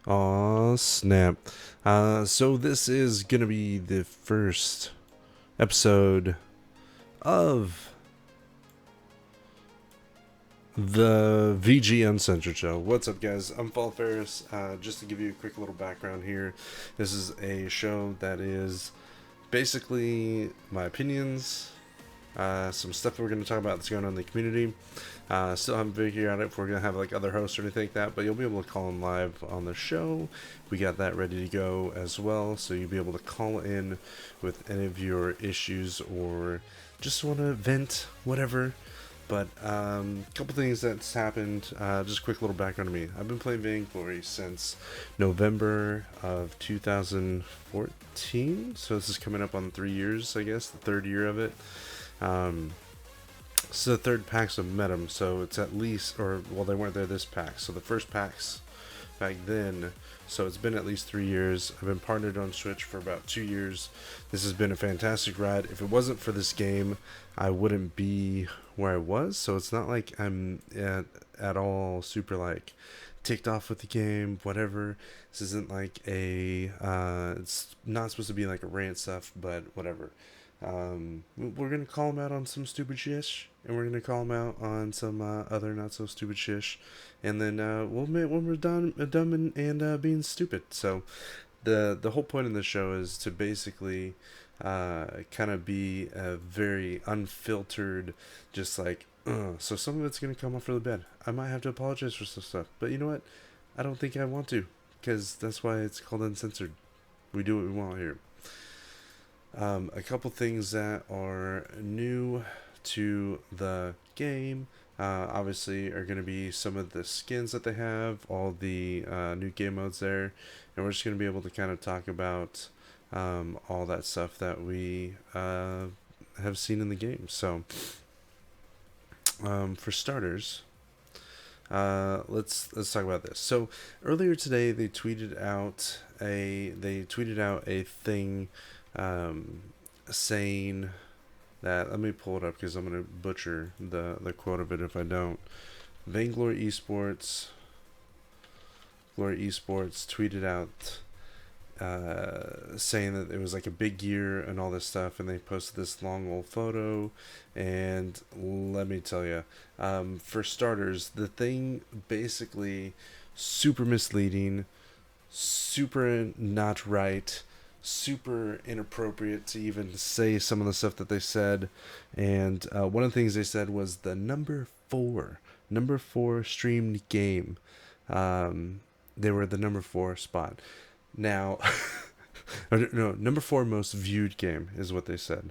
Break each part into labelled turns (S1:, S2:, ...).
S1: Aw, snap. So this is gonna be the first episode of the VG Uncensored show. What's up, guys? I'm Paul Ferris. Just to give you a quick little background here, this is a show that is basically my opinions, some stuff that we're going to talk about that's going on in the community. Still haven't figured out if we're going to have like other hosts or anything like that, but you'll be able to call in live on the show. We got that ready to go as well, so you'll be able to call in with any of your issues or just want to vent, whatever. But a couple things that's happened. Just a quick little background on me. I've been playing Vainglory since November of 2014. So this is coming up on 3 years, I guess, the third year of it. It's the third PAX I've met them, so it's at least, or well, they weren't there this PAX. So the first PAX back then. So it's been at least 3 years. I've been partnered on Switch for about 2 years. This has been a fantastic ride. If it wasn't for this game, I wouldn't be where I was. So it's not like I'm at all super like ticked off with the game, whatever. This isn't like a, it's not supposed to be like a rant stuff, but whatever. We're gonna call him out on some stupid shish, and we're gonna call him out on some other not so stupid shish, and then we'll admit when we're done, dumb and being stupid. So, the whole point of the show is to basically, kind of be a very unfiltered, just like. So some of it's gonna come off really bad. I might have to apologize for some stuff, but you know what? I don't think I want to, because that's why it's called uncensored. We do what we want here. A couple things that are new to the game, obviously, are going to be some of the skins that they have, all the new game modes there, and we're just going to be able to kind of talk about all that stuff that we have seen in the game. So, for starters, let's talk about this. So earlier today, they tweeted out a thing, saying that, let me pull it up because I'm gonna butcher the quote of it if I don't. Vainglory Esports, Glory Esports tweeted out, saying that it was like a big year and all this stuff, and they posted this long old photo. And let me tell you, for starters, the thing basically super misleading, super not right, super inappropriate to even say some of the stuff that they said. And one of the things they said was the number four streamed game. They were the number four spot. Now, no, number four most viewed game is what they said.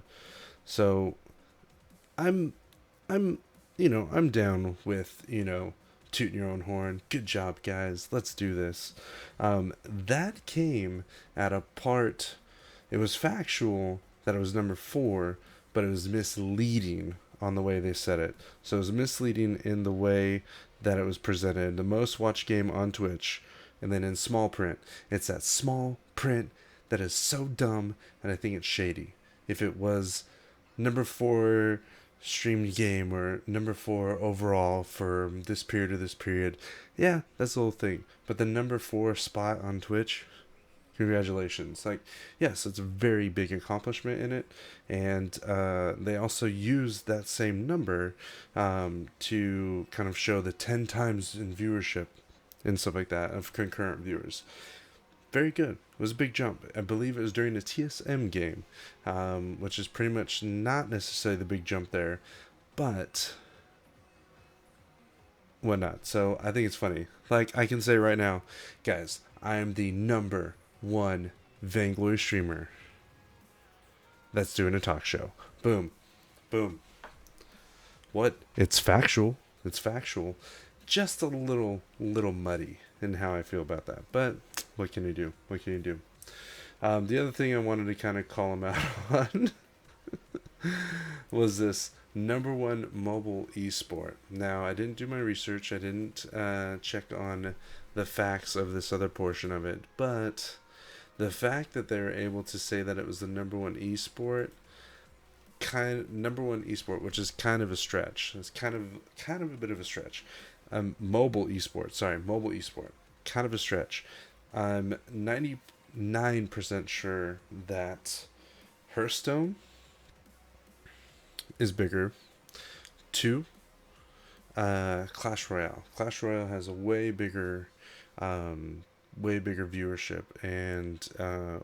S1: So I'm, I'm, I'm down with, tooting your own horn. Good job, guys. Let's do this. That came at a part. It was factual that it was number four, but it was misleading on the way they said it. So it was misleading in the way that it was presented. The most watched game on Twitch, and then in small print. It's that small print that is so dumb, and I think it's shady. If it was number four streamed game or number four overall for this period or this period, yeah, that's the whole thing. But the number four spot on Twitch, congratulations. Like, yes, it's a very big accomplishment in it. And they also use that same number, to kind of show the 10 times in viewership and stuff like that of concurrent viewers. Very good. It was a big jump. I believe it was during the TSM game, which is pretty much not necessarily the big jump there, but whatnot. So I think it's funny. Like, I can say right now, guys, I am the number one Vainglory streamer that's doing a talk show. Boom. Boom. What? It's factual. It's factual. Just a little muddy in how I feel about that. But what can you do? What can you do? The other thing I wanted to kind of call him out on was this number one mobile esport. Now, I didn't do my research. I didn't check on the facts of this other portion of it. But the fact that they were able to say that it was the number one esport, number one esport, which is kind of a stretch. It's kind of a bit of a stretch. Mobile esport, kind of a stretch. I'm 99% sure that Hearthstone is bigger. Two, Clash Royale. Clash Royale has a um, way bigger viewership and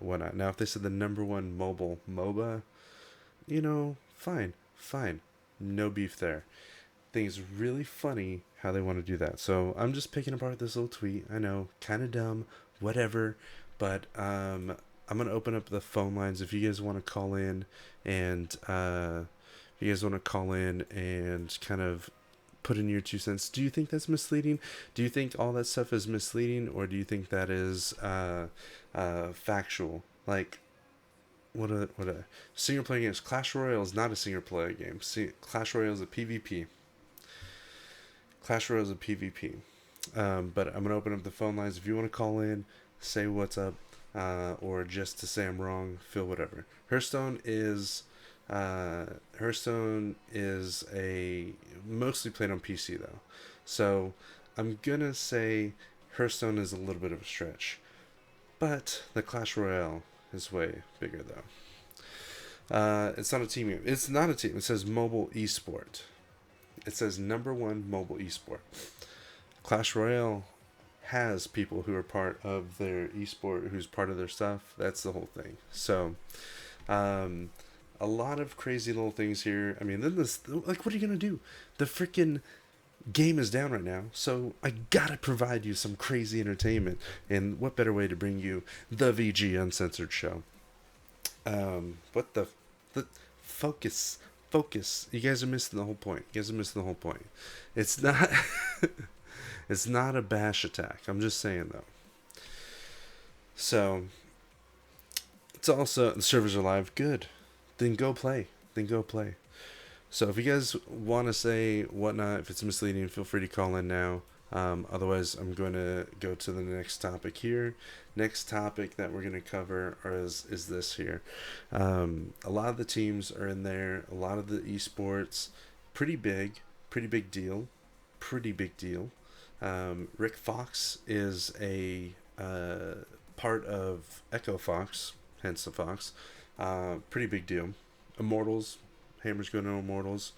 S1: whatnot. Now, if they said the number one mobile MOBA, fine, fine, no beef there. I think it's really funny how they want to do that. So I'm just picking apart this little tweet. I know, kind of dumb, whatever, but I'm gonna open up the phone lines if you guys want to call in and kind of put in your 2 cents. Do you think that's misleading? Do you think all that stuff is misleading, or do you think that is factual? Like, what a single player game? Clash Royale is not a single player game. Clash Royale is a PvP. Clash Royale is a PvP. But I'm gonna open up the phone lines. If you want to call in, say what's up, or just to say I'm wrong, feel whatever. Hearthstone is a mostly played on PC though, so I'm gonna say Hearthstone is a little bit of a stretch, but the Clash Royale is way bigger though. It's not a team game. It's not a team. It says mobile esport. It says number one mobile esport. Clash Royale has people who are part of their esport, who's part of their stuff. That's the whole thing. So, um, a lot of crazy little things here. I mean, then what are you gonna do? The freaking game is down right now, so I gotta provide you some crazy entertainment. And what better way to bring you the VG Uncensored show? What the focus? Focus. You guys are missing the whole point. You guys are missing the whole point. It's not. It's not a bash attack. I'm just saying though. So it's also the servers are live. Good. Then go play. Then go play. So if you guys want to say whatnot, if it's misleading, feel free to call in now. Otherwise, I'm going to go to the next topic here. Next topic that we're going to cover is this here. A lot of the teams are in there. A lot of the esports, pretty big deal, pretty big deal. Rick Fox is a part of Echo Fox, hence the Fox. Pretty big deal. Immortals, Hammer's going to Immortals.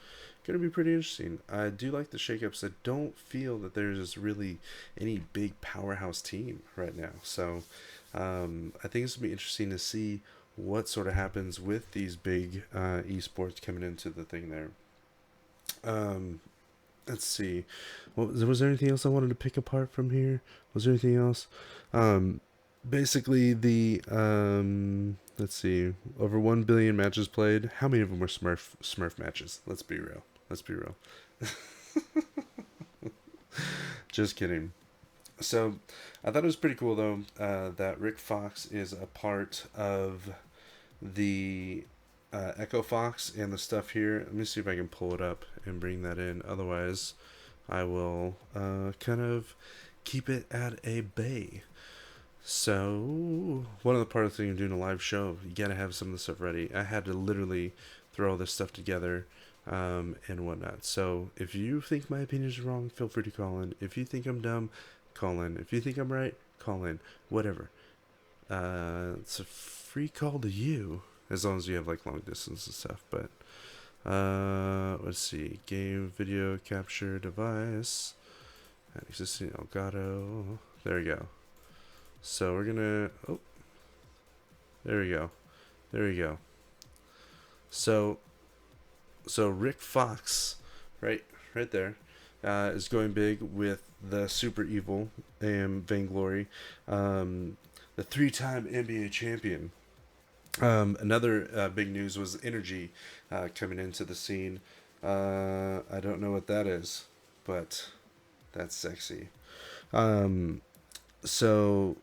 S1: Going to be pretty interesting. I do like the shakeups. I don't feel that there's really any big powerhouse team right now. So I think it's going to be interesting to see what sort of happens with these big esports coming into the thing there. Um, let's see. Was there anything else I wanted to pick apart from here? Was there anything else? Um, Basically, let's see, over 1 billion matches played. How many of them were Smurf matches? Let's be real. Let's be real. Just kidding. So, I thought it was pretty cool though that Rick Fox is a part of the Echo Fox and the stuff here. Let me see if I can pull it up and bring that in. Otherwise, I will kind of keep it at a bay. So, one of the part of the thing of doing a live show, you gotta have some of the stuff ready. I had to literally throw all this stuff together and whatnot. So, if you think my opinion is wrong, feel free to call in. If you think I'm dumb, call in. If you think I'm right, call in. Whatever. It's a free call to you, as long as you have like long distance and stuff. But let's see, game video capture device, existing Elgato. There we go. So we're gonna. Oh, there we go. There we go. So Rick Fox, right there, is going big with the Super Evil and Vainglory, the three-time NBA champion. Another big news was Energy coming into the scene. I don't know what that is, but that's sexy. Um, so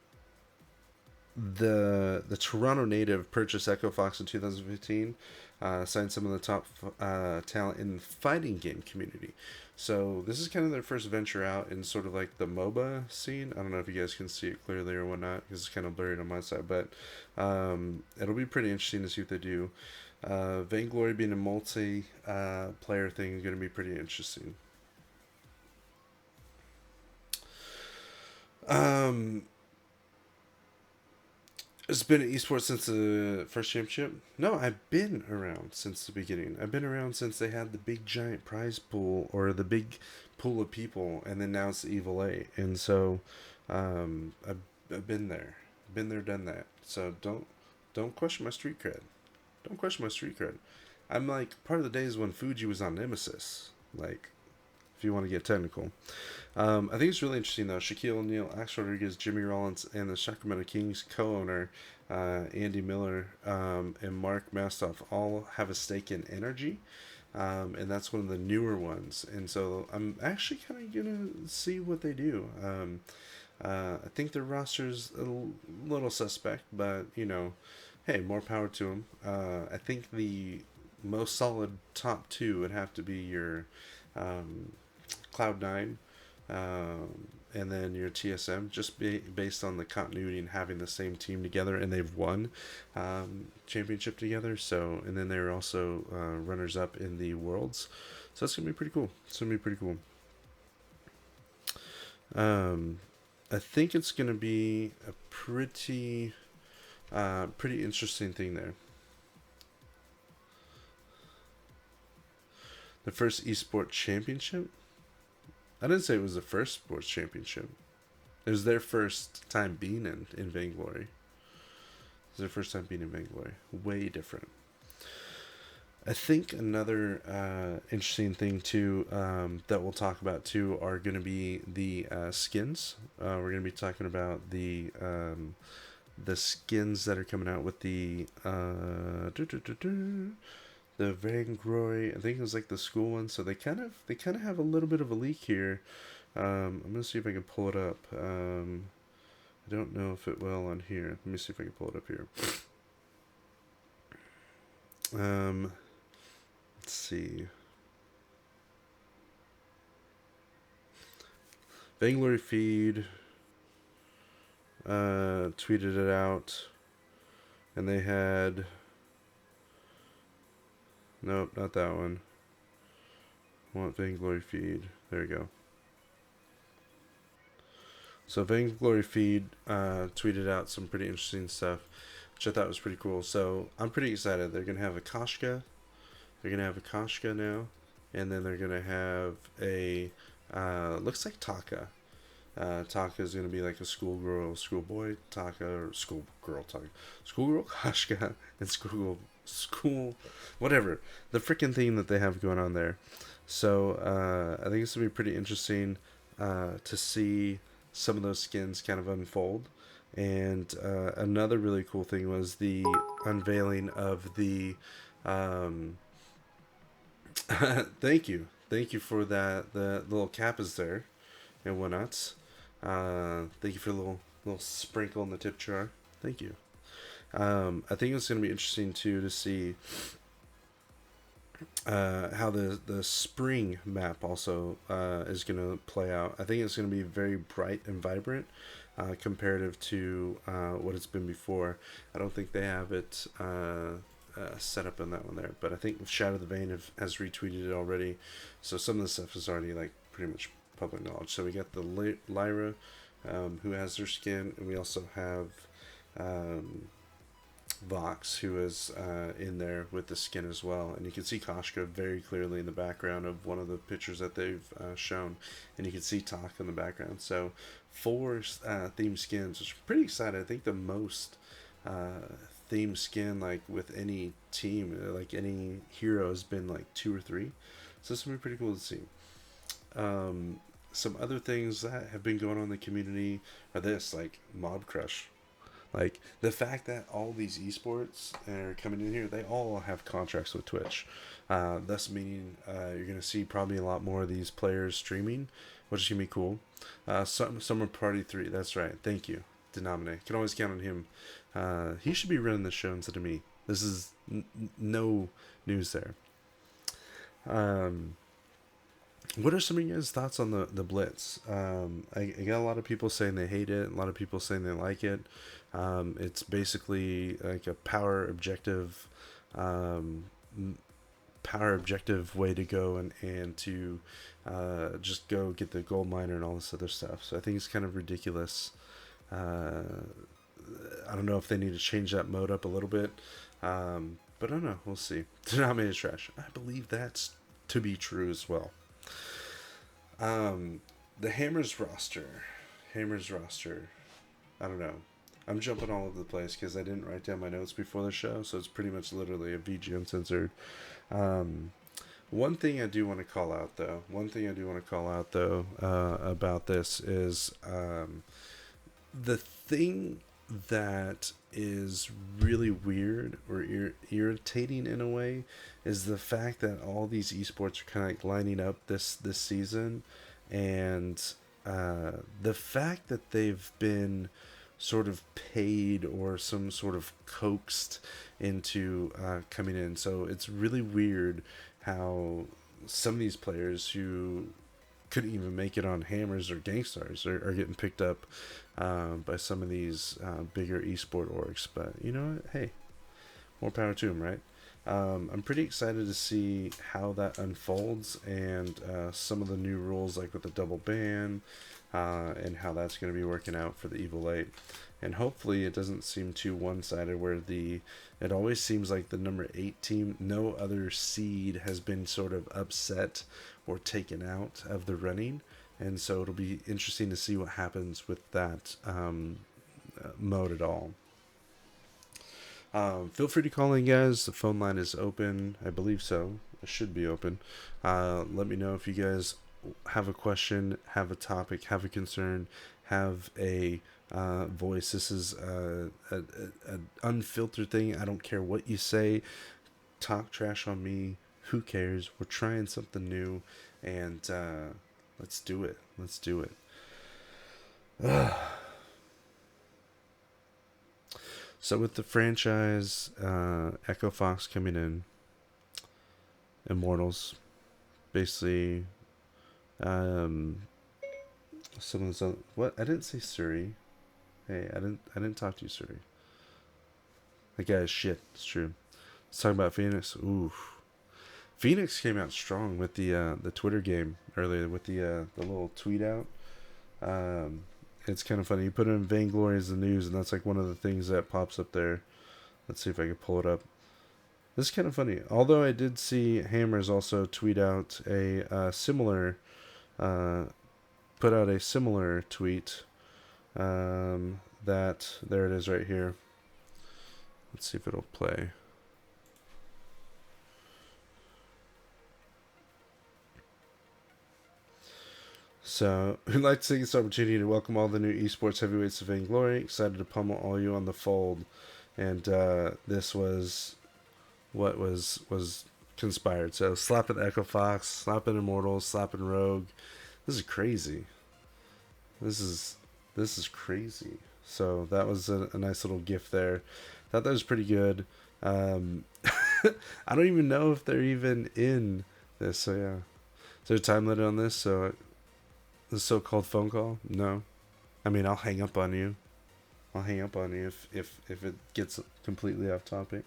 S1: the Toronto native purchased Echo Fox in 2015, signed some of the top talent in the fighting game community. So this is kind of their first venture out in sort of like the MOBA scene. I don't know if you guys can see it clearly or whatnot because it's kind of blurry on my side, but it'll be pretty interesting to see what they do. Vainglory being a multi player thing is going to be pretty interesting. Um, It's been esports since the first championship. No, I've been around since the beginning. I've been around since they had the big giant prize pool or the big pool of people, and then now it's the Evil Eight. And so, I've been there, done that. So don't question my street cred. Don't question my street cred. I'm like part of the days when Fuji was on Nemesis. Like, if you want to get technical. I think it's really interesting though. Shaquille O'Neal, Alex Rodriguez, Jimmy Rollins, and the Sacramento Kings co-owner Andy Miller and Mark Mastoff all have a stake in Energy, and that's one of the newer ones. And so I'm actually kind of gonna see what they do. I think their roster's a little suspect, but hey, more power to them. I think the most solid top two would have to be your Cloud9, and then your TSM, just based on the continuity and having the same team together, and they've won championship together. So, and then they're also runners up in the Worlds. So that's gonna be pretty cool. I think it's gonna be a pretty interesting thing there. The first esports championship. I didn't say it was the first sports championship. It was their first time being in Vainglory. It was their first time being in Vainglory. Way different. I think another interesting thing too that we'll talk about too are going to be the skins. We're going to be talking about the skins that are coming out with the Vainglory. I think it was like the school one. So they kind of have a little bit of a leak here. I'm gonna see if I can pull it up. I don't know if it will on here. Let me see if I can pull it up here. Let's see. Vainglory feed tweeted it out, and they had. Nope, not that one. I want Vainglory feed. There we go. So Vainglory feed tweeted out some pretty interesting stuff, which I thought was pretty cool. So I'm pretty excited. They're gonna have a Koshka. They're gonna have a Koshka now, and then they're gonna have a looks like Taka. Taka is gonna be like a schoolboy Taka, or schoolgirl Taka, schoolgirl Koshka, and school whatever, the freaking theme that they have going on there. So I think it's gonna be pretty interesting to see some of those skins kind of unfold. And another really cool thing was the unveiling of the thank you for that. The little cap is there and whatnots. Thank you for a little sprinkle in the tip jar. Thank you. I think it's going to be interesting too to see how the spring map also is going to play out. I think it's going to be very bright and vibrant comparative to what it's been before. I don't think they have it set up in that one there, but I think Shadow the Vein has retweeted it already, so some of the stuff is already like pretty much public knowledge. So we got the Lyra, who has their skin, and we also have Vox, who is in there with the skin as well. And you can see Koshka very clearly in the background of one of the pictures that they've shown, and you can see Taka in the background. So 4 theme skins, which I'm pretty excited. I think the most theme skin like with any team, like any hero, has been like 2 or 3. So it's gonna be pretty cool to see. Some other things that have been going on in the community are this, like Mob Crush. Like, the fact that all these esports are coming in here, they all have contracts with Twitch. Thus meaning you're going to see probably a lot more of these players streaming, which is going to be cool. Summer Party 3, that's right. Thank you, Denominate. Can always count on him. He should be running the show instead of me. This is no news there. What are some of your guys' thoughts on the Blitz? I got a lot of people saying they hate it, a lot of people saying they like it. It's basically like a power objective way to go and to just go get the gold miner and all this other stuff. So I think it's kind of ridiculous I don't know if they need to change that mode up a little bit. But I don't know. We'll see. Denominator trash. I believe that's to be true as well. The Hammers roster. Hammers roster. I don't know. I'm jumping all over the place because I didn't write down my notes before the show, so it's pretty much literally a VG Uncensored. Um, One thing I do want to call out, though. About this is the thing that is really weird or irritating in a way is the fact that all these esports are kind of like lining up this season, and the fact that they've been sort of paid or some sort of coaxed into coming in. So it's really weird how some of these players who couldn't even make it on Hammers or Gangstars are getting picked up by some of these bigger esport orgs. But you know what? Hey, more power to them, right? I'm pretty excited to see how that unfolds and some of the new rules, like with the double ban, and how that's going to be working out for the Evil 8. And hopefully it doesn't seem too one-sided where it always seems like the number 8 team, no other seed has been sort of upset or taken out of the running. And so it'll be interesting to see what happens with that mode at all. Feel free to call in, guys. The phone line is open. I believe so. It should be open. Let me know if you guys have a question, have a topic, have a concern, have a voice. This is an unfiltered thing. I don't care what you say. Talk trash on me. Who cares? We're trying something new, and let's do it. Let's do it. So with the franchise, Echo Fox coming in, Immortals, basically, some of those other, what, I didn't say Suri. Hey, I didn't talk to you, Suri. That guy is shit. It's true. Let's talk about Phoenix. Oof. Phoenix came out strong with the Twitter game earlier with the little tweet out. It's kind of funny. You put in Vainglory as the news, and that's like one of the things that pops up there. Let's see if I can pull it up. This is kind of funny. Although I did see Hammers also tweet out a similar, put out a similar tweet. That there it is right here. Let's see if it'll play. So, we'd like to take this opportunity to welcome all the new esports heavyweights to Vainglory. Excited to pummel all you on the fold. And this was what was conspired. So, slapping Echo Fox, slapping Immortals, slapping Rogue. This is crazy. This is crazy. So, that was a nice little gift there. Thought that was pretty good. I don't even know if they're even in this. So, yeah. Is there a time limit on this? So, the so-called phone call? No. I mean, I'll hang up on you. If it gets completely off topic.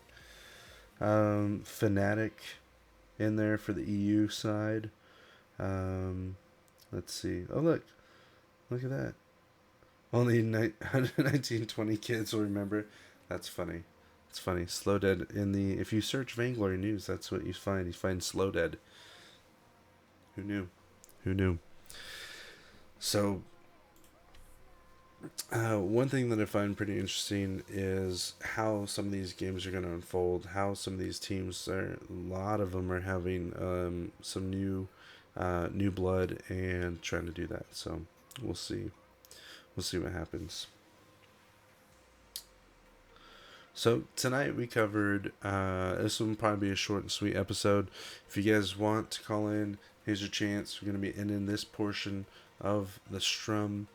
S1: Fnatic in there for the EU side. Let's see. Oh, look at that. Only 19, 20 kids will remember. That's funny. It's funny. Slow Dead in the... If you search Vainglory News, that's what you find. You find Slow Dead. Who knew? So, one thing that I find pretty interesting is how some of these games are going to unfold. How some of these teams a lot of them are having some new blood and trying to do that. So we'll see. We'll see what happens. So tonight we covered. This will probably be a short and sweet episode. If you guys want to call in, here's your chance. We're going to be ending this portion of the strum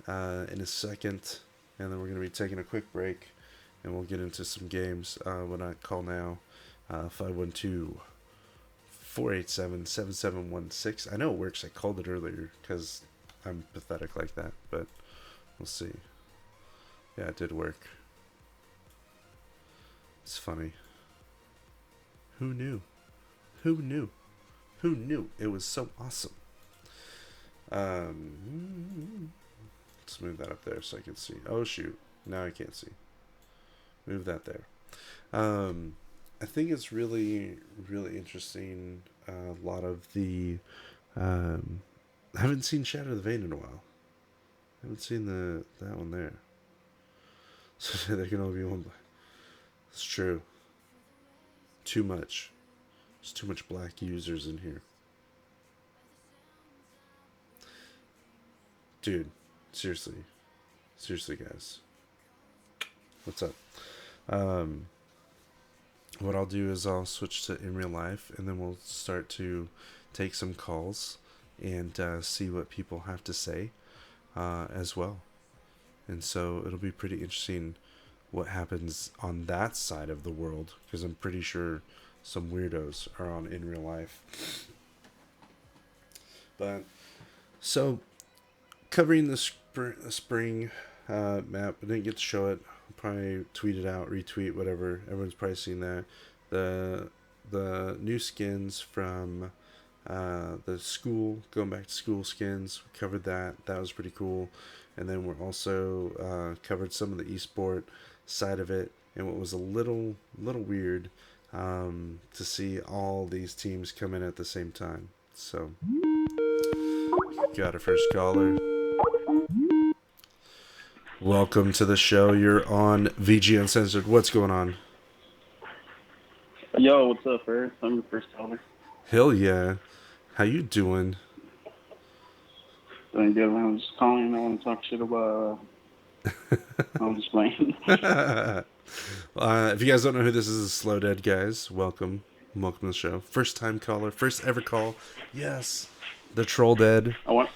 S1: in a second, and then we're going to be taking a quick break, and we'll get into some games. When I call now, 512-487-7716. I know it works. I called it earlier because I'm pathetic like that, but we'll see. Yeah, it did work. It's funny. Who knew? It was so awesome. Let's move that up there so I can see. Oh shoot, Now I can't see. Move that there. Um, I think it's really, really interesting. A lot of the. Um, I haven't seen Shadow of the Vein in a while. I haven't seen that one there. So there can only be one. It's true. Too much. There's too much black users in here. Dude, seriously. Seriously, guys. What's up? Um, what I'll do is I'll switch to in real life, and then we'll start to take some calls and see what people have to say as well. And so it'll be pretty interesting what happens on that side of the world, because I'm pretty sure some weirdos are on in real life. But so covering the spring map, I didn't get to show it. I'll probably tweet it out, retweet, whatever. Everyone's probably seen that. The new skins from the school, going back to school skins, we covered that. That was pretty cool. And then we're also covered some of the esport side of it, and what was a little weird to see all these teams come in at the same time. So got our first caller. Welcome to the show. You're on VG Uncensored. What's going on?
S2: Yo, what's up, Earth? I'm your first caller.
S1: Hell yeah. How you doing?
S2: Doing good, man. I'm just calling. I want to talk shit about. I'm just playing.
S1: If you guys don't know who this is Slow Dead, guys, welcome. Welcome to the show. First time caller. First ever call. Yes. The Troll Dead.
S2: I want.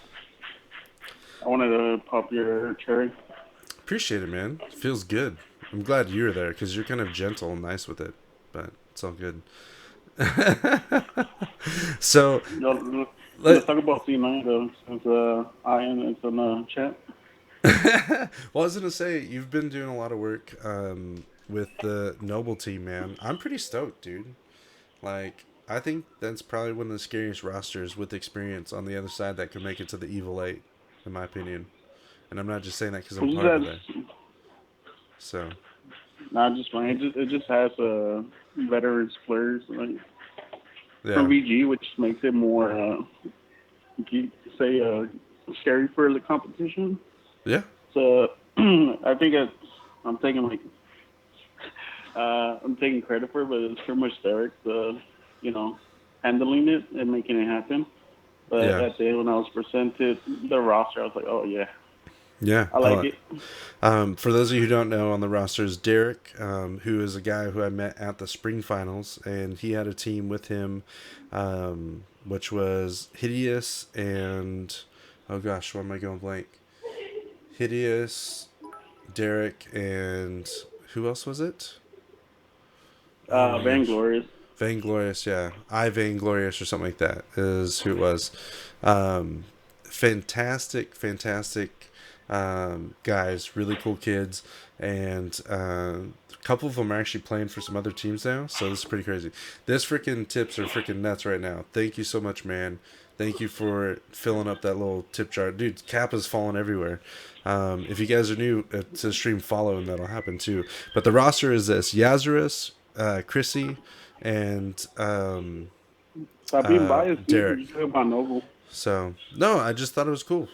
S2: I wanted to pop your cherry.
S1: Appreciate it, man. Feels good. I'm glad you're there because you're kind of gentle and nice with it, but it's all good. So,
S2: Yo, let's
S1: let,
S2: talk about C9 though, since Ian is in the chat.
S1: well, I was gonna say you've been doing a lot of work with the Noble team, man. I'm pretty stoked, dude. Like, I think that's probably one of the scariest rosters with experience on the other side that could make it to the Evil Eight, in my opinion. And I'm not just saying that because I'm
S2: It just
S1: part of it there.
S2: has,
S1: So,
S2: not just fine. It just has veterans players like from
S1: yeah,
S2: VG, which makes it more, you say, scary for the competition.
S1: yeah,
S2: So I think I'm taking like I'm taking credit for it, but it's pretty much Derek, you know, handling it and making it happen. But
S1: yeah,
S2: that day when I was presented the roster, I was like, oh yeah,
S1: yeah.
S2: I like it.
S1: For those of you who don't know, on the roster is Derek, who is a guy who I met at the spring finals, and he had a team with him, which was Hideous and oh gosh, why am I going blank? Hideous, Derek, and who else was it? Oh my gosh.
S2: Vainglorious.
S1: Vainglorious, yeah. I Vainglorious or something like that is who it was. Um, fantastic guys, really cool kids, and a couple of them are actually playing for some other teams now, so this is pretty crazy. This freaking tips are freaking nuts right now. Thank you so much, man. Thank you for filling up that little tip jar. Dude, Kappa's falling everywhere. If you guys are new to the stream, follow and that'll happen too. But the roster is this: Yazarus, Chrissy, and
S2: Stop being biased, dude.
S1: Derek.
S2: You talk about Noble.
S1: So no, I just thought it was cool.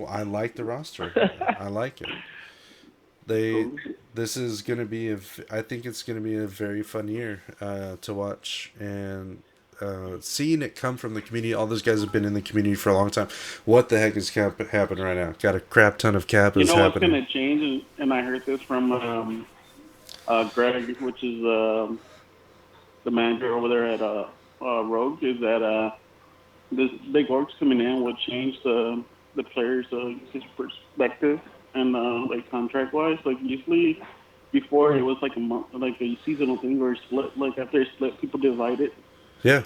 S1: I like the roster. I like it. They.
S2: Cool.
S1: This is gonna be I think it's gonna be a very fun year to watch, and seeing it come from the community. All those guys have been in the community for a long time. What the heck is happening right now? Got a crap ton of
S2: You
S1: kappas
S2: know what's
S1: happening.
S2: gonna change, and I heard this from Greg, which is the manager over there at Rogue, is that this big orgs coming in will change the players' his perspective and like contract wise. Like usually before it was like a month, like a seasonal thing where split. Like after it split, people divided
S1: Yeah,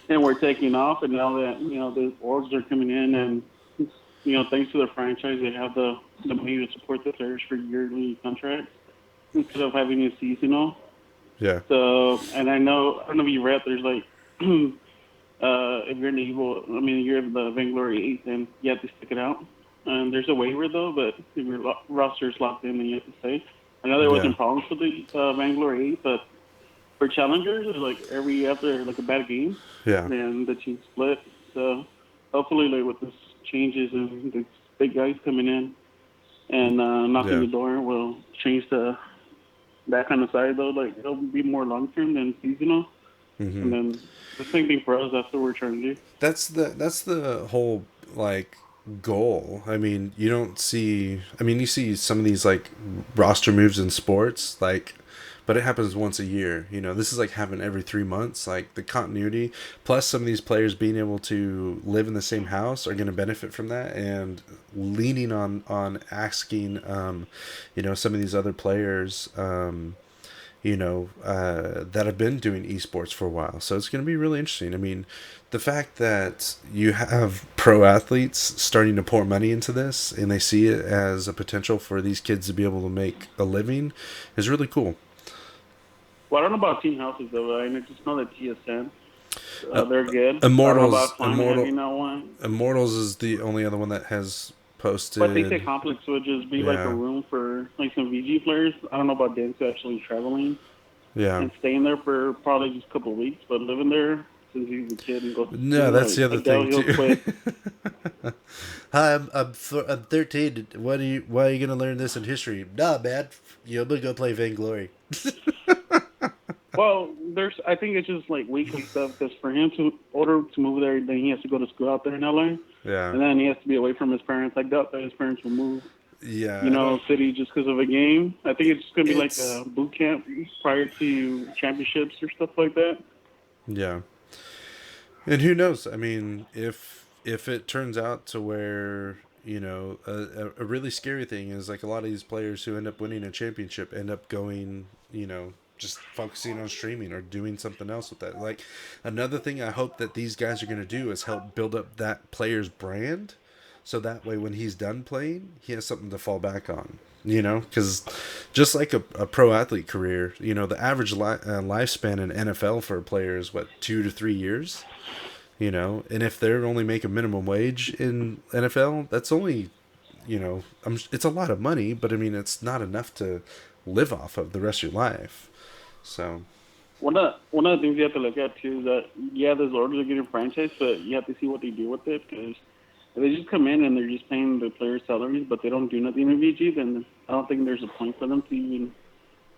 S2: and we're taking off. And now that the orgs are coming in, and thanks to the franchise, they have the money to support the players for yearly contracts instead of having it seasonal.
S1: yeah,
S2: So, and I don't know if you read, there's like, if you're in the evil, I mean, you're in the Vainglory 8, then you have to stick it out. and there's a waiver though, but if your roster's locked in, then you have to stay. I know there
S1: Yeah.
S2: wasn't problems with the Vainglory 8, but for challengers, it's like every after like a bad game,
S1: Yeah.
S2: then the team split. So hopefully, like with this changes and the big guys coming in and knocking
S1: Yeah.
S2: the door, will change the that kind of side though. Like it'll be more long term than seasonal, and then the same thing for us. That's what we're trying to do.
S1: That's the whole like goal. I mean, you don't see. I mean, you see some of these like roster moves in sports, like, but it happens once a year. You know, this is like happening every 3 months. Like the continuity, plus some of these players being able to live in the same house are going to benefit from that, and leaning on asking, some of these other players. That have been doing esports for a while. So it's going to be really interesting. I mean, the fact that you have pro athletes starting to pour money into this and they see it as a potential for these kids to be able to make a living is really cool.
S2: Well, I don't know about team houses though. I just know that TSN,
S1: Uh,
S2: they're good. I don't know
S1: Immortals,
S2: about Climate having that one.
S1: Immortals is the only other one that has
S2: But they say
S1: posted.
S2: complex would just be like a
S1: Yeah,
S2: room for like some VG players. I don't know about Dance actually traveling
S1: yeah.
S2: and staying there for probably just a couple of weeks, but living there since he's a kid and goes to
S1: No,
S2: school,
S1: that's the
S2: I
S1: other
S2: doubt
S1: thing
S2: he'll
S1: too.
S2: quit.
S1: Hi, I'm 13. Why are you gonna learn this in history? Nah, man. You're gonna go play Vainglory.
S2: Well, I think it's just like weekly stuff because for him to order to move there, then he has to go to school out there in LA,
S1: Yeah,
S2: and then he has to be away from his parents. I doubt that his parents will move,
S1: yeah. I don't.
S2: city just because of a game. I think it's just gonna be like
S1: It's
S2: a boot camp prior to championships or stuff like that.
S1: yeah. And who knows? I mean, if it turns out to where a really scary thing is like a lot of these players who end up winning a championship end up going, just focusing on streaming or doing something else with that. Like another thing I hope that these guys are going to do is help build up that player's brand, so that way when he's done playing, he has something to fall back on. Because just like a pro athlete career, the average lifespan in NFL for a player is what, 2 to 3 years. And if they're only making minimum wage in NFL, that's only, it's a lot of money, but I mean, it's not enough to live off of the rest of your life. So,
S2: One of the things you have to look at too is that yeah, there's orders of getting franchise, but you have to see what they do with it because if they just come in and they're just paying the players' salaries, but they don't do nothing in VG, then I don't think there's a point for them to even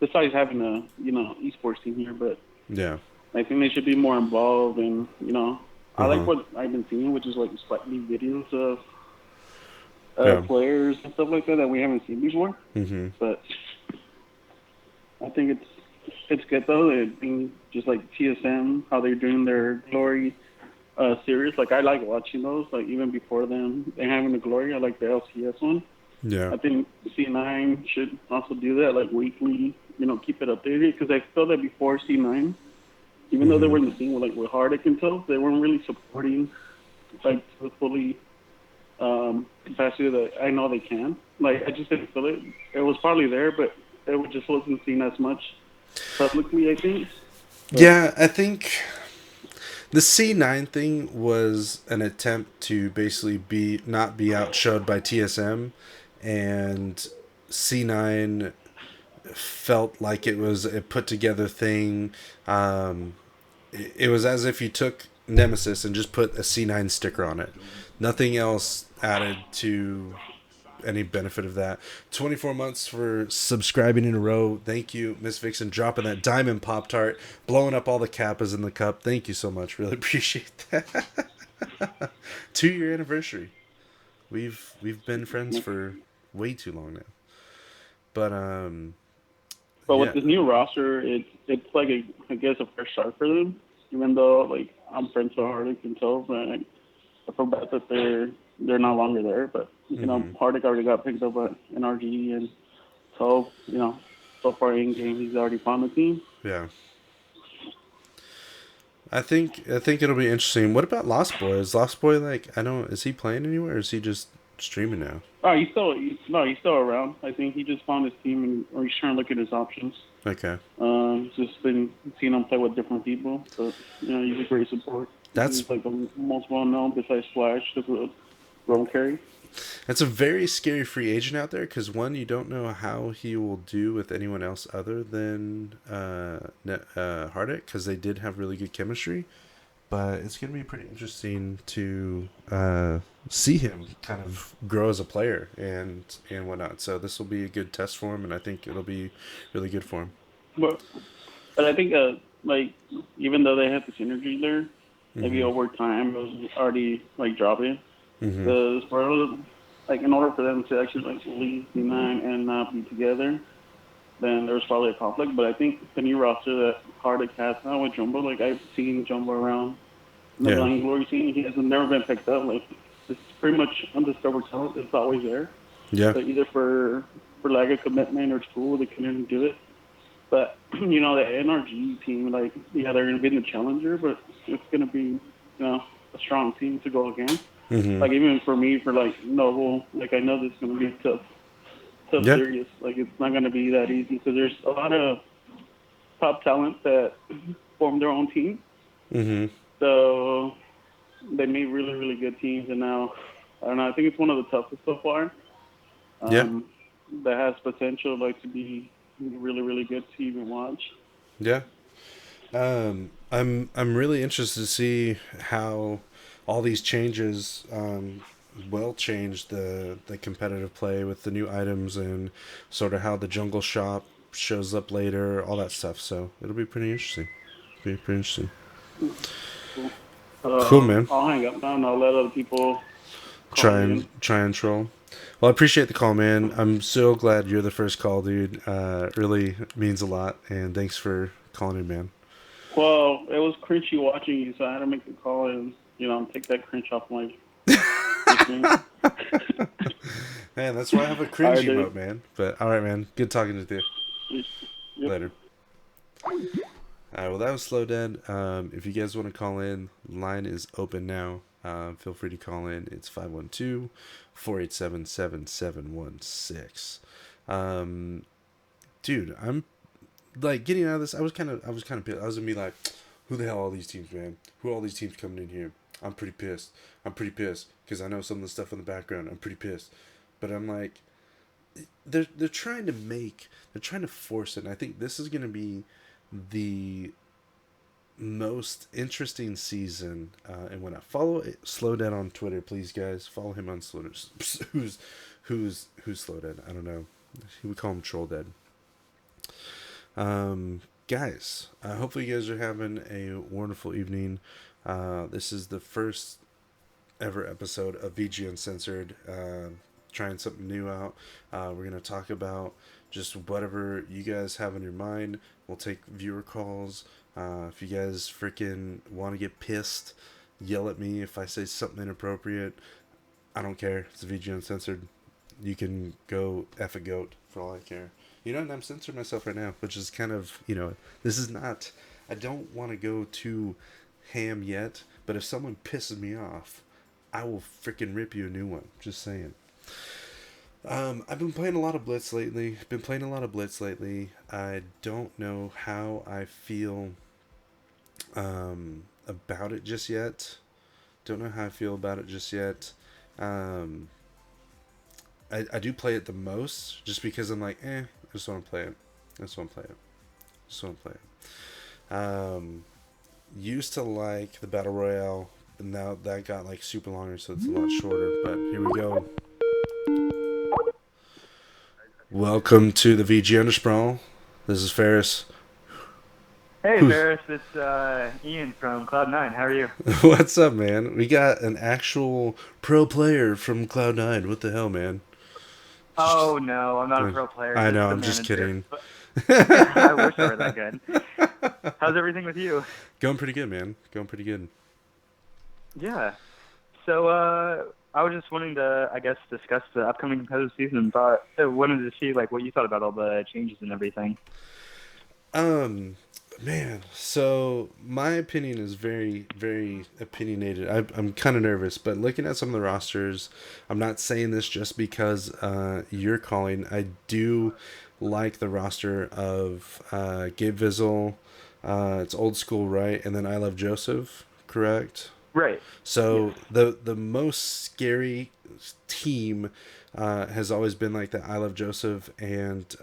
S2: besides having a esports team here. But
S1: yeah.
S2: I think they should be more involved, and I
S1: Uh
S2: like
S1: huh.
S2: what I've been seeing, which is like slightly videos of
S1: Yeah.
S2: players and stuff like that that we haven't seen before.
S1: Mm-hmm.
S2: But I think it's good though. It being just like TSM, how they're doing their glory series. Like I like watching those. Like even before them, they having the glory. I like the LCS one.
S1: Yeah.
S2: I think C9 should also do that, like weekly. Keep it updated because I felt that before C9, even though they
S1: Mm-hmm.
S2: were in the scene with Hardic and Toes, they weren't really supporting like to the fully capacity that I know they can. Like I just didn't feel it. It was probably there, but it just wasn't seen as much publicly. I think. But
S1: Yeah, I think the C9 thing was an attempt to basically be not be outshowed by TSM, and C9 felt like it was a put together thing. It was as if you took Nemesis and just put a C9 sticker on it. Nothing else added to any benefit of that. 24 months for subscribing in a row. Thank you, Miss Vixen, dropping that diamond Pop Tart, blowing up all the Kappas in the cup. Thank you so much. Really appreciate that. 2 year anniversary. We've been friends for way too long now. But
S2: but with
S1: yeah.
S2: this new roster, it's like I guess a fresh start for them. Even though like I'm friends with Hardic and Toes, and I feel bad that they're no longer there. But
S1: Mm-hmm.
S2: Hardic already got picked up at NRG, and so so far in game he's already found the team.
S1: Yeah. I think it'll be interesting. What about Lost Boy? Is Lost Boy like, I don't, is he playing anywhere or is he just streaming now?
S2: Oh, he's still around. I think he just found his team, or he's trying to look at his options.
S1: Okay.
S2: Just been seeing him play with different people, but he's a great support.
S1: That's
S2: He's like the most well known besides Flash as a role carry.
S1: It's a very scary free agent out there because one, you don't know how he will do with anyone else other than Hardick because they did have really good chemistry. But it's going to be pretty interesting to see him kind of grow as a player and whatnot. So this will be a good test for him, and I think it'll be really good for him.
S2: But but I think like even though they had the synergy there, maybe
S1: Mm-hmm.
S2: over time it was already like dropping.
S1: Mm-hmm.
S2: The Sparrows, like in order for them to actually like leave D9 and not be together, then there was probably a conflict. But I think the new roster that Hardick has now with Jumbo, like I've seen Jumbo around in the
S1: Yeah.
S2: Blind Glory scene, he has never been picked up. Like it's pretty much undiscovered talent. It's always there,
S1: Yeah.
S2: but either for lack of commitment or school, they couldn't do it. But you know the NRG team, like yeah, they're gonna be in the challenger, but it's gonna be a strong team to go against.
S1: Mm-hmm.
S2: Like even for me, for like Noble, like I know this is gonna be tough
S1: Yeah.
S2: series. Like it's not gonna be that easy because there's a lot of top talent that form their own team.
S1: Mm-hmm.
S2: So they made really good teams, and now I don't know. I think it's one of the toughest so far.
S1: Yeah.
S2: Um, that has potential like to be really good to even watch.
S1: Yeah. I'm really interested to see how all these changes will change the competitive play with the new items and sort of how the jungle shop shows up later, all that stuff. So it'll be pretty interesting. Be pretty interesting.
S2: Cool.
S1: Cool, man.
S2: I'll hang up now and I'll let other people call in.
S1: Try and troll. Well, I appreciate the call, man. I'm so glad you're the first call, dude. Really means a lot, and thanks for calling in, man.
S2: Well, it was cringy watching you, so I had to make the call and take that cringe off my screen.
S1: Man, that's why I have a
S2: All
S1: cringe
S2: right, dude.
S1: emote, man. But all right, man. Good talking to you.
S2: Yep.
S1: Later. All right, well, that was Slow Dead. If you guys want to call in, line is open now. Feel free to call in. It's 512-487-7716. Dude, I'm like getting out of this. I was kind of pissed. I was gonna be like, who the hell are all these teams, man? Who are all these teams coming in here? I'm pretty pissed. I'm pretty pissed because I know some of the stuff in the background. I'm pretty pissed, but I'm like, they're trying to they're trying to force it. And I think this is gonna be the most interesting season. And when I follow it, Slow Down on Twitter, please guys follow him on Slow. Who's Slow Dead? I don't know. We call him Troll Dead. Guys, hopefully you guys are having a wonderful evening. This is the first ever episode of VG Uncensored. Trying something new out. We're gonna talk about just whatever you guys have on your mind. We'll take viewer calls. If you guys freaking want to get pissed, yell at me if I say something inappropriate. I don't care. It's VG Uncensored. You can go F a goat for all I care. You know, and I'm censoring myself right now, which is kind of, this is not, I don't want to go too ham yet, but if someone pisses me off, I will freaking rip you a new one. Just saying. I've been playing a lot of Blitz lately. I don't know how I feel about it just yet. Um, I do play it the most just because I'm like, I just want to play it. Used to like the Battle Royale, but now that got like super longer, so it's a lot shorter. But here we go. Welcome to the VG Undersprawl. This is Ferris.
S3: Hey
S1: Who's
S3: Ferris, it's Ian from Cloud9. How are you?
S1: What's up, man? We got an actual pro player from Cloud9. What the hell, man? Just,
S3: Oh no, I'm not a pro player,
S1: I
S3: just
S1: know.
S3: the
S1: I'm just
S3: manager.
S1: kidding.
S3: But I wish I were that good. How's everything with you?
S1: Going pretty good, man. Going pretty good.
S3: Yeah. So I was just wanting to, I guess, discuss the upcoming competitive season. But I wanted to see like what you thought about all the changes and everything.
S1: Um, Man. So my opinion is very, very opinionated. I'm kind of nervous, but looking at some of the rosters, I'm not saying this just because you're calling. I do like the roster of Gabe Vizzle. It's old school, right? And then I Love Joseph, correct?
S3: Right. Yes.
S1: So the most scary team has always been like the I Love Joseph and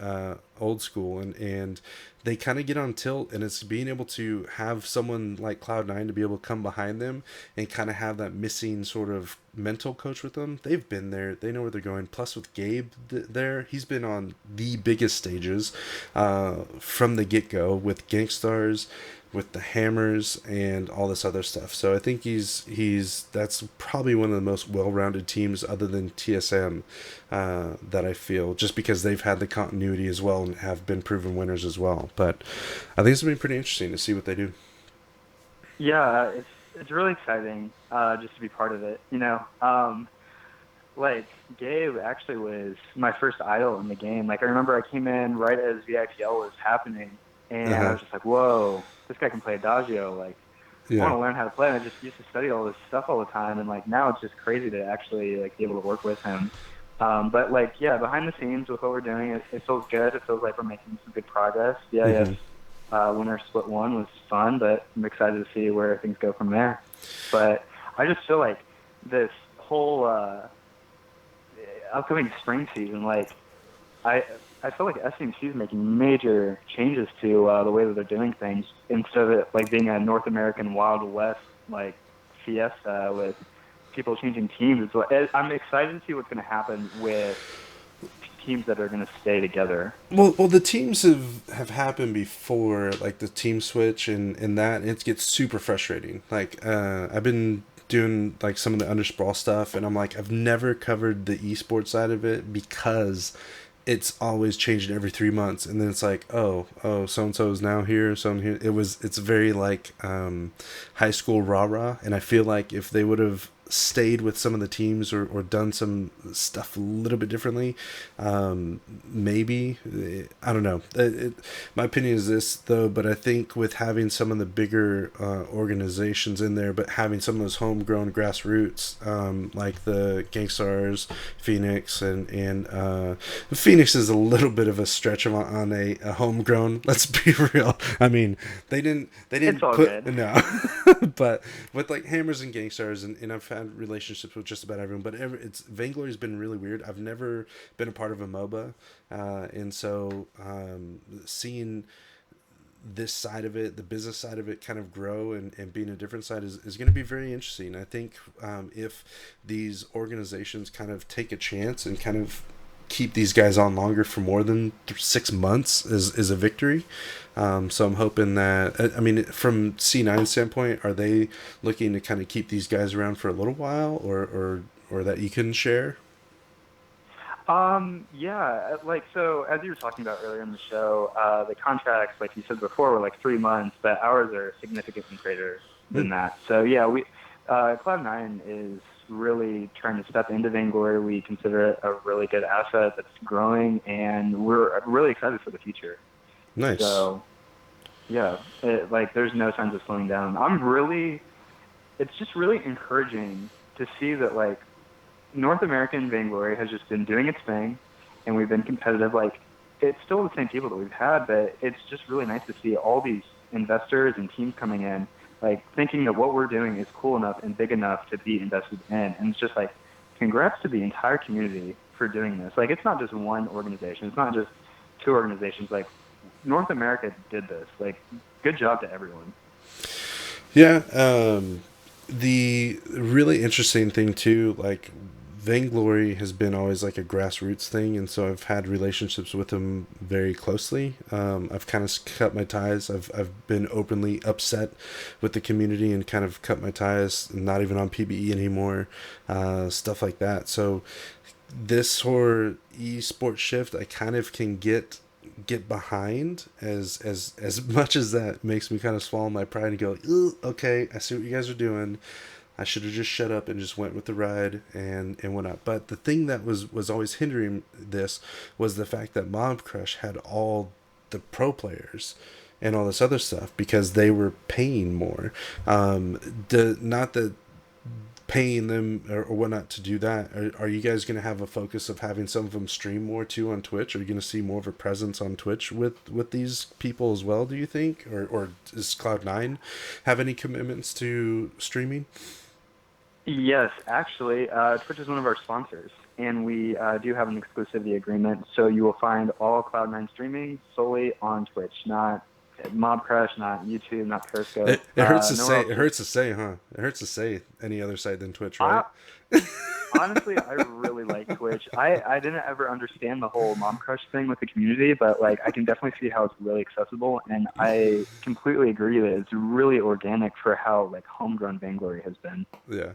S1: Old School, and they kind of get on tilt, and it's being able to have someone like Cloud9 to be able to come behind them and kind of have that missing sort of mental coach with them. They've been there, they know where they're going. Plus with Gabe there, he's been on the biggest stages from the get go with Gangstars, with the Hammers and all this other stuff. So I think he's that's probably one of the most well-rounded teams other than TSM that I feel, just because they've had the continuity as well and have been proven winners as well. But I think it's gonna be pretty interesting to see what they do.
S3: Yeah, it's really exciting just to be part of it. Like Gabe actually was my first idol in the game. Like I remember I came in right as VIPL was happening, and I
S1: Uh-huh.
S3: was just like, "Whoa, this guy can play Adagio!" Like I want
S1: Yeah.
S3: to learn how to play. And I just used to study all this stuff all the time, and like now it's just crazy to actually like be able to work with him. But like yeah, behind the scenes with what we're doing, it feels good. It feels like we're making some good progress. Yeah, yes.
S1: Mm-hmm.
S3: Winner split one was fun, but I'm excited to see where things go from there. But I just feel like this whole upcoming spring season, like I I feel like SMC is making major changes to the way that they're doing things instead of it like being a North American Wild West like fiesta with people changing teams. I'm excited to see what's going to happen with teams that are going to stay together.
S1: Well, the teams have happened before, like the team switch and that it gets super frustrating. Like I've been doing like some of the undersprawl stuff, and I'm like I've never covered the esports side of it because it's always changing every 3 months, and then it's like so and so is now here, so I'm here. It's very like high school rah rah, and I feel like if they would have stayed with some of the teams or done some stuff a little bit differently, maybe I don't know. My opinion is this though, but I think with having some of the bigger organizations in there, but having some of those homegrown grassroots, like the Gangstars, Phoenix, and Phoenix is a little bit of a stretch on a homegrown. Let's be real. I mean, they
S3: It's
S1: didn't
S3: all
S1: put
S3: good.
S1: no, but with like Hammers and Gangstars, and I've had relationships with just about everyone. But it's Vainglory's been really weird. I've never been a part of a MOBA, and so seeing this side of it, the business side of it, kind of grow and being a different side is going to be very interesting. I think if these organizations kind of take a chance and kind of keep these guys on longer for more than 6 months is a victory. So I'm hoping that, I mean, from C9 standpoint, are they looking to kind of keep these guys around for a little while, or that you can share?
S3: Yeah, like so as you were talking about earlier in the show, the contracts, like you said before, were like 3 months, but ours are significantly greater
S1: Hmm.
S3: than that. So yeah, Cloud9 is really trying to step into Vainglory. We consider it a really good asset that's growing, and we're really excited for the future.
S1: Nice.
S3: So yeah, like there's no signs of slowing down. It's just really encouraging to see that like North American Vainglory has just been doing its thing, and we've been competitive. Like, it's still the same people that we've had, but it's just really nice to see all these investors and teams coming in, like, thinking that what we're doing is cool enough and big enough to be invested in. And it's just like, congrats to the entire community for doing this. Like, it's not just one organization. It's not just two organizations. Like, North America did this. Like, good job to everyone.
S1: Yeah. The really interesting thing too, like Vainglory has been always like a grassroots thing, and so I've had relationships with them very closely. I've kind of cut my ties. I've been openly upset with the community and kind of cut my ties. Not even on PBE anymore, stuff like that. So this whole esports shift, I kind of can get behind as much as that makes me kind of swallow my pride and go, okay, I see what you guys are doing. I should have just shut up and just went with the ride and went up. But the thing that was always hindering this was the fact that Mob Crush had all the pro players and all this other stuff because they were paying more. Not that paying them or whatnot to do that, are you guys going to have a focus of having some of them stream more too on Twitch? Are you going to see more of a presence on Twitch with these people as well, do you think? Or does Cloud9 have any commitments to streaming?
S3: Yes, actually, Twitch is one of our sponsors, and we do have an exclusivity agreement. So you will find all Cloud9 streaming solely on Twitch, not Mobcrush, not YouTube, not Periscope.
S1: It hurts to
S3: Nowhere
S1: say.
S3: else.
S1: It hurts to say, huh? It hurts to say any other site than Twitch, right?
S3: I, honestly, I really like Twitch. I didn't ever understand the whole Mom Crush thing with the community, but like I can definitely see how it's really accessible, and I completely agree that it's really organic for how like homegrown Vainglory has been.
S1: Yeah.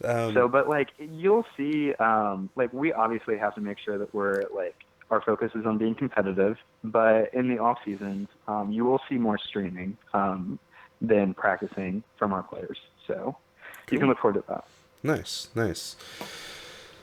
S3: So, but like you'll see, like we obviously have to make sure that we're like our focus is on being competitive, but in the off seasons, you will see more streaming than practicing from our players. So you can look forward to that.
S1: Nice, nice.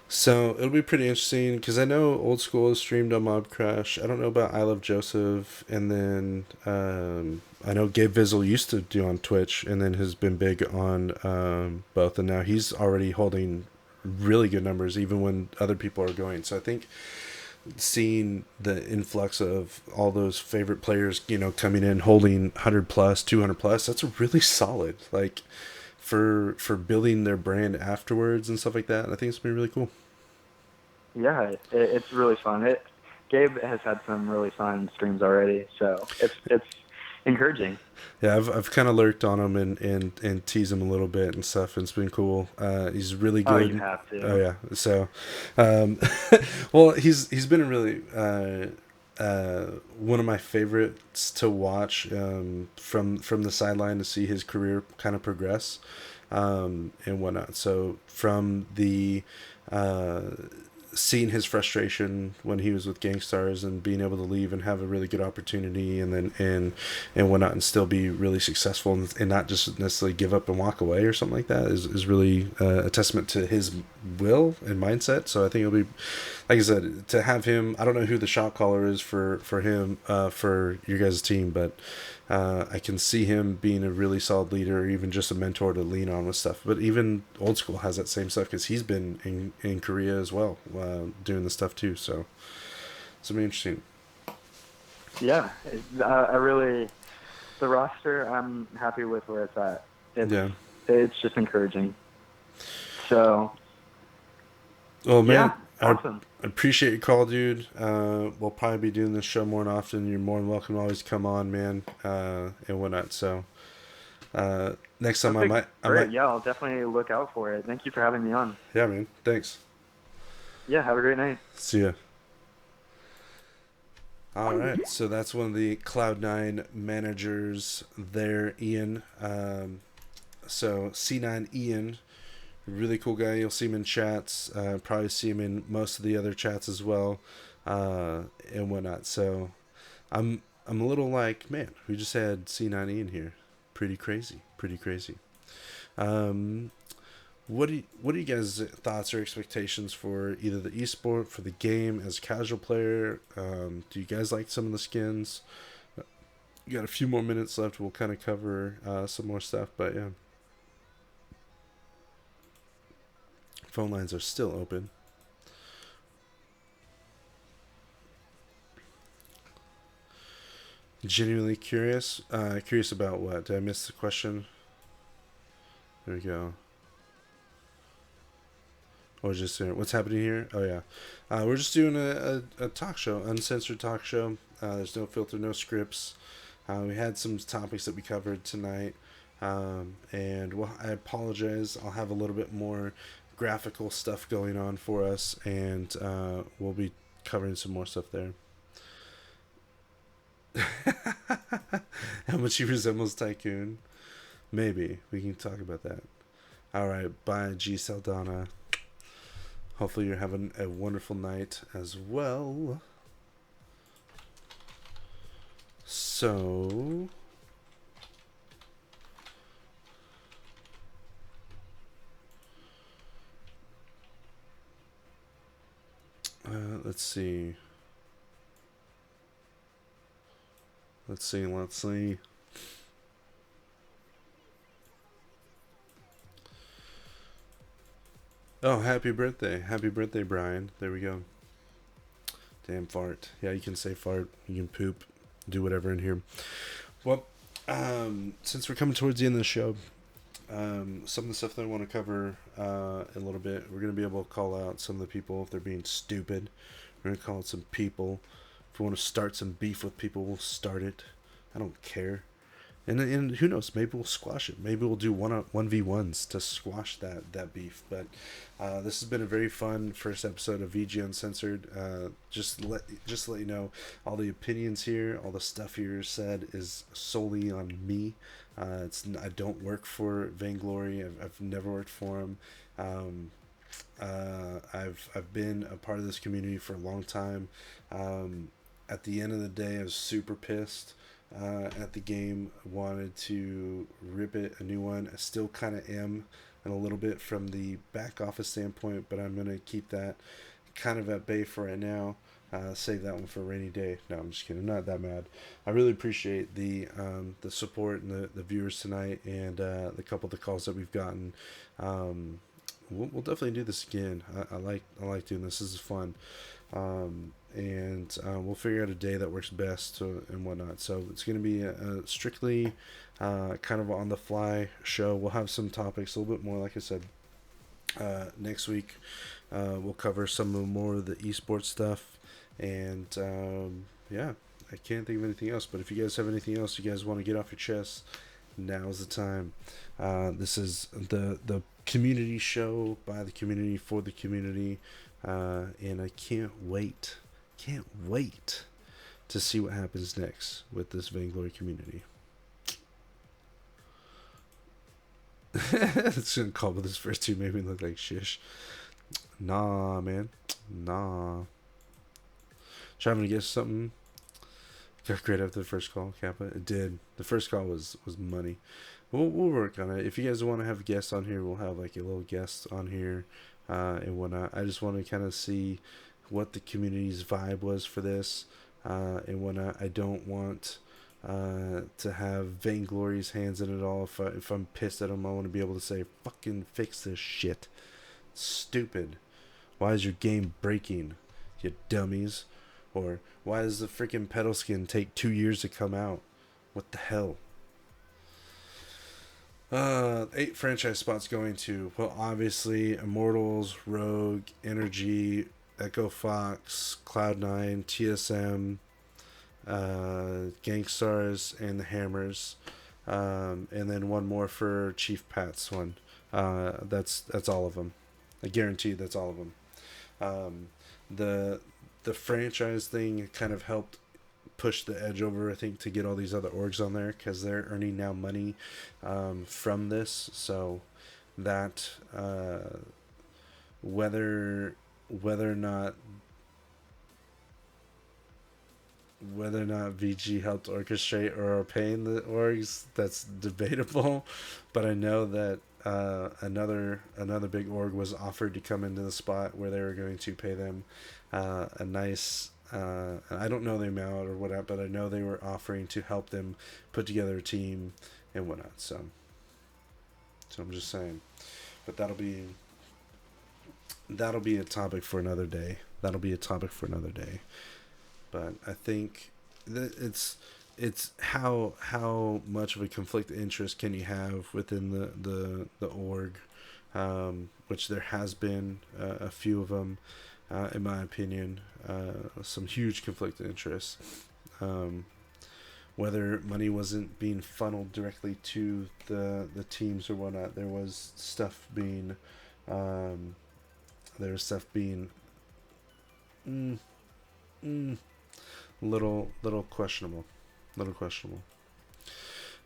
S1: So it'll be pretty interesting because I know Old School is streamed on Mob Crash. I don't know about I Love Joseph, and then I know Gabe Vizzle used to do on Twitch, and then has been big on both, and now he's already holding really good numbers even when other people are going. So I think seeing the influx of all those favorite players, coming in holding 100 plus, 200 plus, that's really solid. Like for building their brand afterwards and stuff like that. I think it's been really cool.
S3: Yeah, it's really fun. Gabe has had some really fun streams already, so it's encouraging.
S1: Yeah, I've kind of lurked on him and teased him a little bit and stuff, and it's been cool. He's really good.
S3: Oh, you have to.
S1: Oh yeah. So, well, he's been a really one of my favorites to watch from the sideline to see his career kind of progress and whatnot. So from the seeing his frustration when he was with Gangstars and being able to leave and have a really good opportunity and then and whatnot and still be really successful and not just necessarily give up and walk away or something like that is really a testament to his will and mindset. So I think it'll be, like I said, to have him. I don't know who the shot caller is for him for your guys' team, but I can see him being a really solid leader, or even just a mentor to lean on with stuff. But even Old School has that same stuff because he's been in Korea as well, doing the stuff too. So it's gonna be interesting.
S3: Yeah, the roster, I'm happy with where it's at. It's just encouraging. So,
S1: oh man,
S3: yeah, awesome.
S1: I appreciate your call, dude. We'll probably be doing this show more often. You're more than welcome to always come on, man, and whatnot. So next time I might.
S3: Yeah, I'll definitely look out for it. Thank you for having me on.
S1: Yeah, man. Thanks.
S3: Yeah, have a great night.
S1: See ya. All right, so that's one of the Cloud9 managers there, Ian. So C9 Ian, really cool guy. You'll see him in chats. Probably see him in most of the other chats as well, and whatnot. So I'm a little like, man, we just had C9 Ian here. Pretty crazy. What are you guys' thoughts or expectations for either the esport, for the game as a casual player? Do you guys like some of the skins? You got a few more minutes left. We'll kind of cover some more stuff, but yeah. Phone lines are still open. Genuinely curious. Curious about what? Did I miss the question? There we go. Or just what's happening here? Oh yeah, we're just doing a talk show, uncensored talk show. There's no filter, no scripts. We had some topics that we covered tonight, and well, I apologize. I'll have a little bit more graphical stuff going on for us, and we'll be covering some more stuff there. How much he resembles Tycoon? Maybe we can talk about that. All right, bye, G Saldana. Hopefully you're having a wonderful night as well. So, let's see. Oh, happy birthday. Happy birthday, Brian. There we go. Damn fart. Yeah, you can say fart. You can poop. Do whatever in here. Well, since we're coming towards the end of the show, some of the stuff that I want to cover a little bit, we're going to be able to call out some of the people if they're being stupid. We're going to call out some people. If we want to start some beef with people, we'll start it. I don't care. And who knows? Maybe we'll squash it. Maybe we'll do 1v1s to squash that beef. But this has been a very fun first episode of VG Uncensored. Just to let you know, all the opinions here, all the stuff here said is solely on me. I don't work for Vainglory. I've never worked for him. I've been a part of this community for a long time. At the end of the day, I was super pissed at the game. Wanted to rip it a new one. I still kind of am, and a little bit from the back office standpoint, but I'm gonna keep that kind of at bay for right now. Save that one for a rainy day. No, I'm just kidding. I'm not that mad. I really appreciate the support and the viewers tonight, and the couple of the calls that we've gotten. We'll definitely do this again. I like doing this. This is fun. And we'll figure out a day that works best and whatnot. So it's going to be a strictly kind of on the fly show. We'll have some topics a little bit more, like I said. Next week we'll cover some more of the esports stuff, and yeah, I can't think of anything else. But if you guys have anything else you guys want to get off your chest, now's the time. This is the community show by the community for the community, and I can't wait to see what happens next with this Vainglory community. It's gonna call with this first two made me look like shish. Nah, man, nah. Trying to guess something. Got great after the first call, Kappa. It did. The first call was money. We'll work on it. If you guys want to have guests on here, we'll have like a little guest on here and whatnot. I just want to kind of see what the community's vibe was for this and whatnot. I don't want to have Vainglory's hands in it all. If I'm pissed at them, I want to be able to say, fucking fix this shit. Stupid. Why is your game breaking, you dummies? Or why does the freaking pedal skin take 2 years to come out? What the hell? 8 franchise spots going to, well, obviously Immortals, Rogue, Energy, Echo Fox, Cloud9, TSM, Gangstars, and the Hammers, and then one more for Chief Pat's one. That's all of them. I guarantee that's all of them. The franchise thing kind of helped push the edge over, I think, to get all these other orgs on there, because they're earning now money from this. So that whether or not VG helped orchestrate or are paying the orgs, that's debatable. But I know that another big org was offered to come into the spot where they were going to pay them a nice, I don't know the amount or whatnot, but I know they were offering to help them put together a team and whatnot. So I'm just saying. But that'll be a topic for another day. But I think that it's how much of a conflict of interest can you have within the org, which there has been a few of them, in my opinion, some huge conflict of interest. Whether money wasn't being funneled directly to the teams or whatnot, there was stuff being little questionable.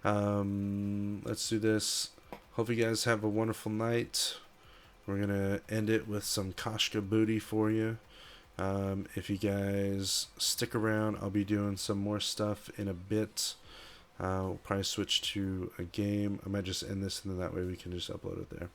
S1: Let's do this. Hope you guys have a wonderful night. We're gonna end it with some Koshka booty for you. If you guys stick around, I'll be doing some more stuff in a bit. We'll probably switch to a game. I might just end this, and then that way we can just upload it there.